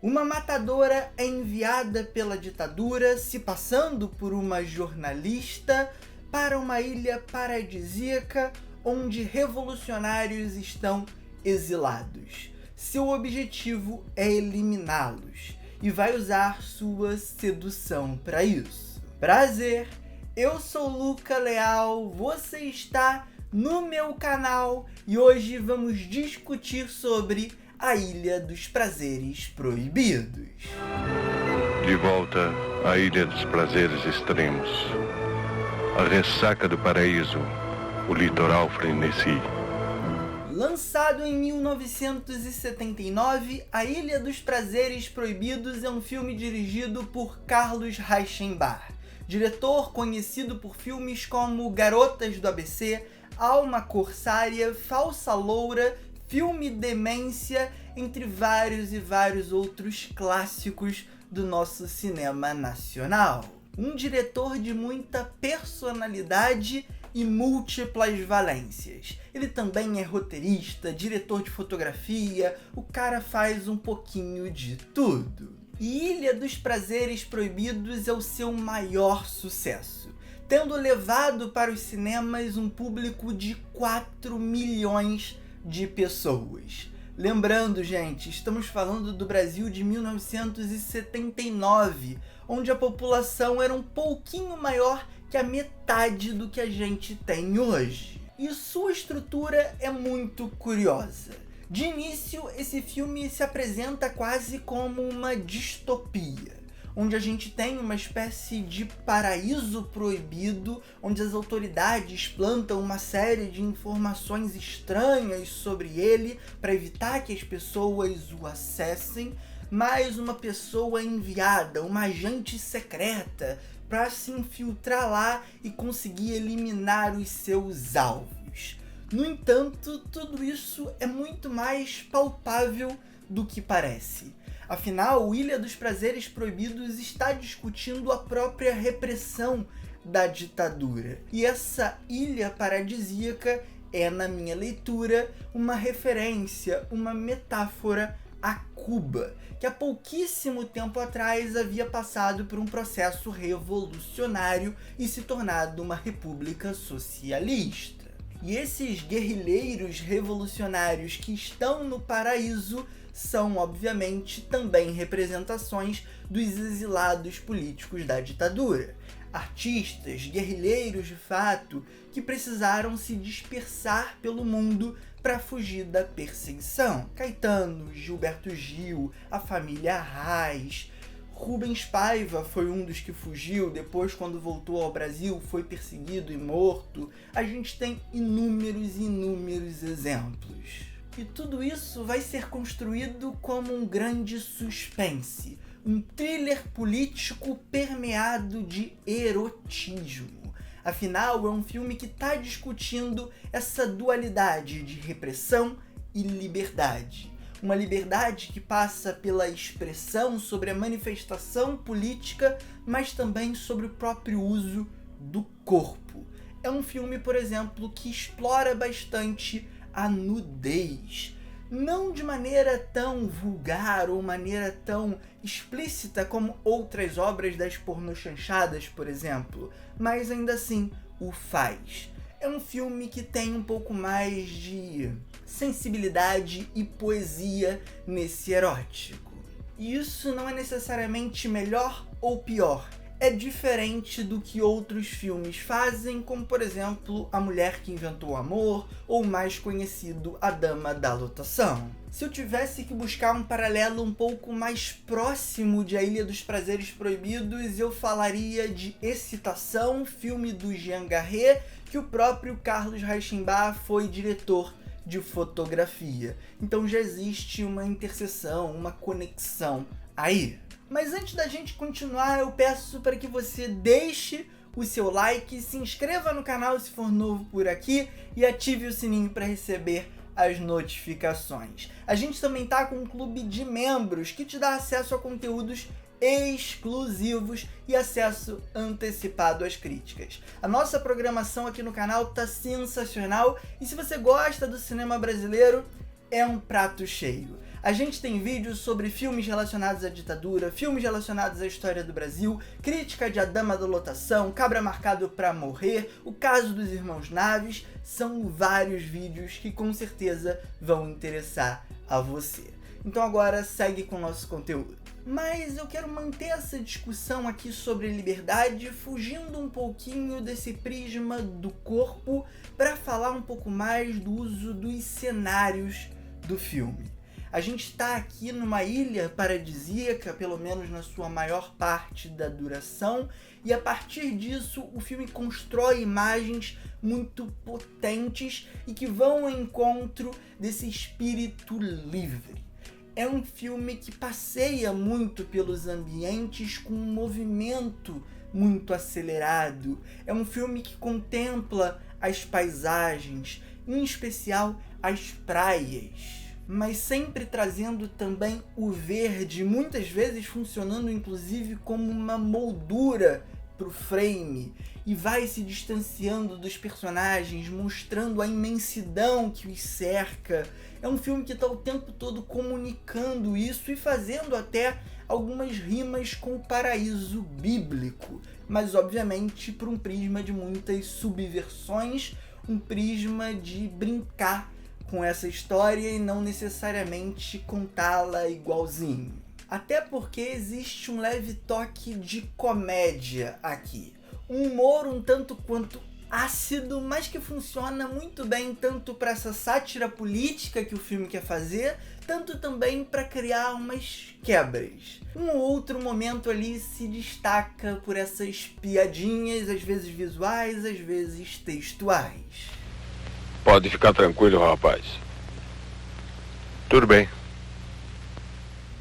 Uma matadora é enviada pela ditadura, se passando por uma jornalista, para uma ilha paradisíaca onde revolucionários estão exilados. Seu objetivo é eliminá-los e vai usar sua sedução para isso. Prazer, eu sou Luca Leal, você está no meu canal e hoje vamos discutir sobre a Ilha dos Prazeres Proibidos. De volta à Ilha dos Prazeres Extremos. A ressaca do paraíso, o litoral frenesi. Lançado em 1979, A Ilha dos Prazeres Proibidos é um filme dirigido por Carlos Reichenbach, diretor conhecido por filmes como Garotas do ABC, Alma Corsária, Falsa Loura, Filme Demência, entre vários outros clássicos do nosso cinema nacional. Um diretor de muita personalidade e múltiplas valências. Ele também é roteirista, diretor de fotografia, o cara faz um pouquinho de tudo. E Ilha dos Prazeres Proibidos é o seu maior sucesso, tendo levado para os cinemas um público de 4 milhões de pessoas. Lembrando, gente, estamos falando do Brasil de 1979, onde a população era um pouquinho maior que a metade do que a gente tem hoje. E sua estrutura é muito curiosa. De início, esse filme se apresenta quase como uma distopia, onde a gente tem uma espécie de paraíso proibido, onde as autoridades plantam uma série de informações estranhas sobre ele para evitar que as pessoas o acessem, mas uma pessoa enviada, uma agente secreta, para se infiltrar lá e conseguir eliminar os seus alvos. No entanto, tudo isso é muito mais palpável do que parece. Afinal, Ilha dos Prazeres Proibidos está discutindo a própria repressão da ditadura. E essa ilha paradisíaca é, na minha leitura, uma referência, uma metáfora a Cuba, que há pouquíssimo tempo atrás havia passado por um processo revolucionário e se tornado uma república socialista. E esses guerrilheiros revolucionários que estão no paraíso são, obviamente, também representações dos exilados políticos da ditadura. Artistas, guerrilheiros de fato, que precisaram se dispersar pelo mundo para fugir da perseguição. Caetano, Gilberto Gil, a família Arraes, Rubens Paiva foi um dos que fugiu, depois quando voltou ao Brasil foi perseguido e morto. A gente tem inúmeros exemplos. E tudo isso vai ser construído como um grande suspense, um thriller político permeado de erotismo. Afinal, é um filme que está discutindo essa dualidade de repressão e liberdade. Uma liberdade que passa pela expressão sobre a manifestação política, mas também sobre o próprio uso do corpo. É um filme, por exemplo, que explora bastante a nudez. Não de maneira tão vulgar ou maneira tão explícita como outras obras das pornochanchadas, por exemplo, mas ainda assim o faz. É um filme que tem um pouco mais de sensibilidade e poesia nesse erótico. E isso não é necessariamente melhor ou pior. É diferente do que outros filmes fazem, como por exemplo A Mulher que Inventou o Amor, ou o mais conhecido A Dama da Lotação. Se eu tivesse que buscar um paralelo um pouco mais próximo de A Ilha dos Prazeres Proibidos, eu falaria de Excitação, filme do Jean Garret, que o próprio Carlos Reichenbach foi diretor de fotografia. Então já existe uma interseção, uma conexão aí. Mas antes da gente continuar, eu peço para que você deixe o seu like, se inscreva no canal se for novo por aqui e ative o sininho para receber as notificações. A gente também tá com um clube de membros que te dá acesso a conteúdos exclusivos e acesso antecipado às críticas. A nossa programação aqui no canal tá sensacional e se você gosta do cinema brasileiro, é um prato cheio. A gente tem vídeos sobre filmes relacionados à ditadura, filmes relacionados à história do Brasil, crítica de A Dama da Lotação, Cabra Marcado pra Morrer, o caso dos Irmãos Naves. São vários vídeos que com certeza vão interessar a você. Então agora segue com o nosso conteúdo. Mas eu quero manter essa discussão aqui sobre liberdade fugindo um pouquinho desse prisma do corpo para falar um pouco mais do uso dos cenários do filme. A gente está aqui numa ilha paradisíaca, pelo menos na sua maior parte da duração, e a partir disso o filme constrói imagens muito potentes e que vão ao encontro desse espírito livre. É um filme que passeia muito pelos ambientes com um movimento muito acelerado. É um filme que contempla as paisagens, em especial as praias, mas sempre trazendo também o verde, muitas vezes funcionando inclusive como uma moldura para o frame, e vai se distanciando dos personagens, mostrando a imensidão que os cerca. É um filme que está o tempo todo comunicando isso e fazendo até algumas rimas com o paraíso bíblico, mas obviamente por um prisma de muitas subversões, um prisma de brincar com essa história e não necessariamente contá-la igualzinho. Até porque existe um leve toque de comédia aqui. Um humor um tanto quanto ácido, mas que funciona muito bem tanto para essa sátira política que o filme quer fazer, tanto também para criar umas quebras. Um outro momento ali se destaca por essas piadinhas, às vezes visuais, às vezes textuais. Pode ficar tranquilo, rapaz. Tudo bem.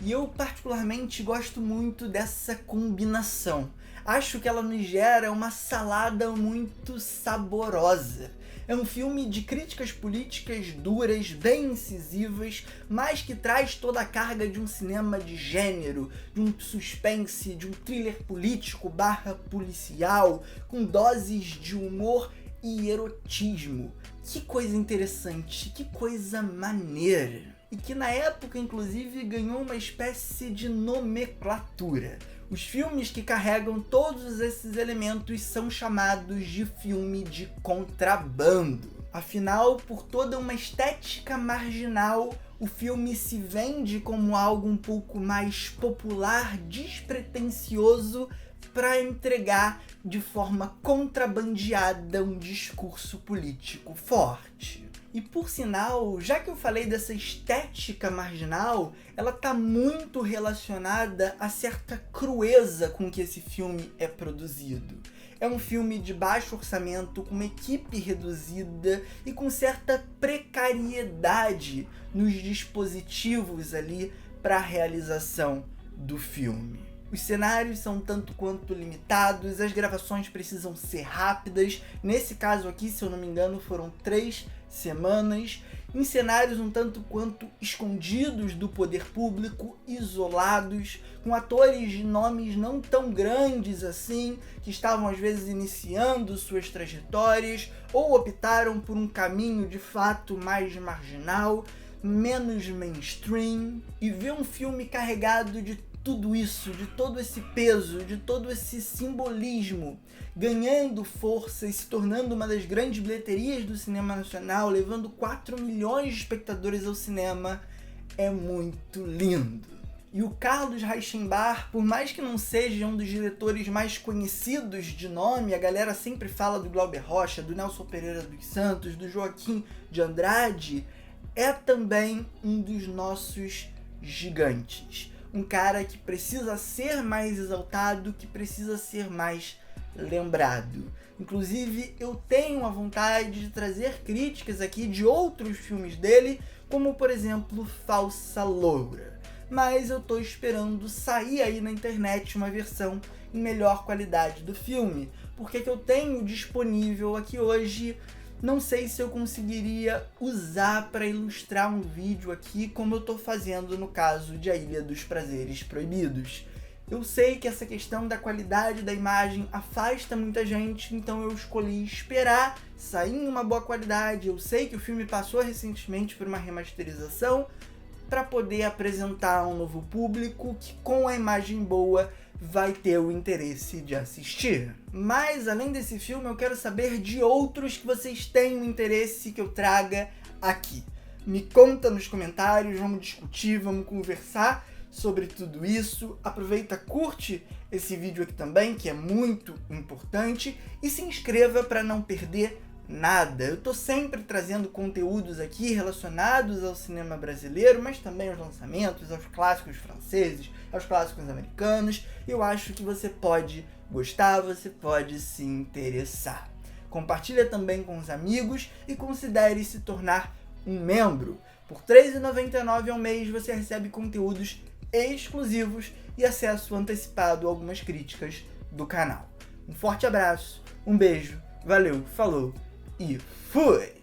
E eu particularmente gosto muito dessa combinação. Acho que ela nos gera uma salada muito saborosa. É um filme de críticas políticas duras, bem incisivas, mas que traz toda a carga de um cinema de gênero, de um suspense, de um thriller político / policial, com doses de humor e erotismo. Que coisa interessante, que coisa maneira. E que na época, inclusive, ganhou uma espécie de nomenclatura. Os filmes que carregam todos esses elementos são chamados de filme de contrabando. Afinal, por toda uma estética marginal, o filme se vende como algo um pouco mais popular, despretensioso, para entregar de forma contrabandeada um discurso político forte. E por sinal, já que eu falei dessa estética marginal, ela está muito relacionada a certa crueza com que esse filme é produzido. É um filme de baixo orçamento, com uma equipe reduzida e com certa precariedade nos dispositivos ali para a realização do filme. Os cenários são tanto quanto limitados, as gravações precisam ser rápidas. Nesse caso aqui, se eu não me engano, foram 3 semanas, em cenários um tanto quanto escondidos do poder público, isolados, com atores de nomes não tão grandes assim, que estavam às vezes iniciando suas trajetórias, ou optaram por um caminho de fato mais marginal, menos mainstream. E ver um filme carregado de tudo isso, de todo esse peso, de todo esse simbolismo, ganhando força e se tornando uma das grandes bilheterias do cinema nacional, levando 4 milhões de espectadores ao cinema, é muito lindo. E o Carlos Reichenbach, por mais que não seja um dos diretores mais conhecidos de nome, a galera sempre fala do Glauber Rocha, do Nelson Pereira dos Santos, do Joaquim de Andrade, é também um dos nossos gigantes. Um cara que precisa ser mais exaltado, que precisa ser mais lembrado. Inclusive, eu tenho a vontade de trazer críticas aqui de outros filmes dele, como por exemplo Falsa Loura. Mas eu tô esperando sair aí na internet uma versão em melhor qualidade do filme, porque que eu tenho disponível aqui hoje, não sei se eu conseguiria usar para ilustrar um vídeo aqui como eu tô fazendo no caso de A Ilha dos Prazeres Proibidos. Eu sei que essa questão da qualidade da imagem afasta muita gente, então eu escolhi esperar sair em uma boa qualidade. Eu sei que o filme passou recentemente por uma remasterização, para poder apresentar a um novo público que com a imagem boa vai ter o interesse de assistir. Mas além desse filme eu quero saber de outros que vocês tenham interesse que eu traga aqui. Me conta nos comentários, vamos discutir, vamos conversar sobre tudo isso. Aproveita, curte esse vídeo aqui também, que é muito importante, e se inscreva para não perder nada. Eu tô sempre trazendo conteúdos aqui relacionados ao cinema brasileiro, mas também aos lançamentos, aos clássicos franceses, aos clássicos americanos. Eu acho que você pode gostar, você pode se interessar. Compartilha também com os amigos e considere se tornar um membro. Por R$ 3,99 ao mês você recebe conteúdos exclusivos e acesso antecipado a algumas críticas do canal. Um forte abraço, um beijo, valeu, falou e fui!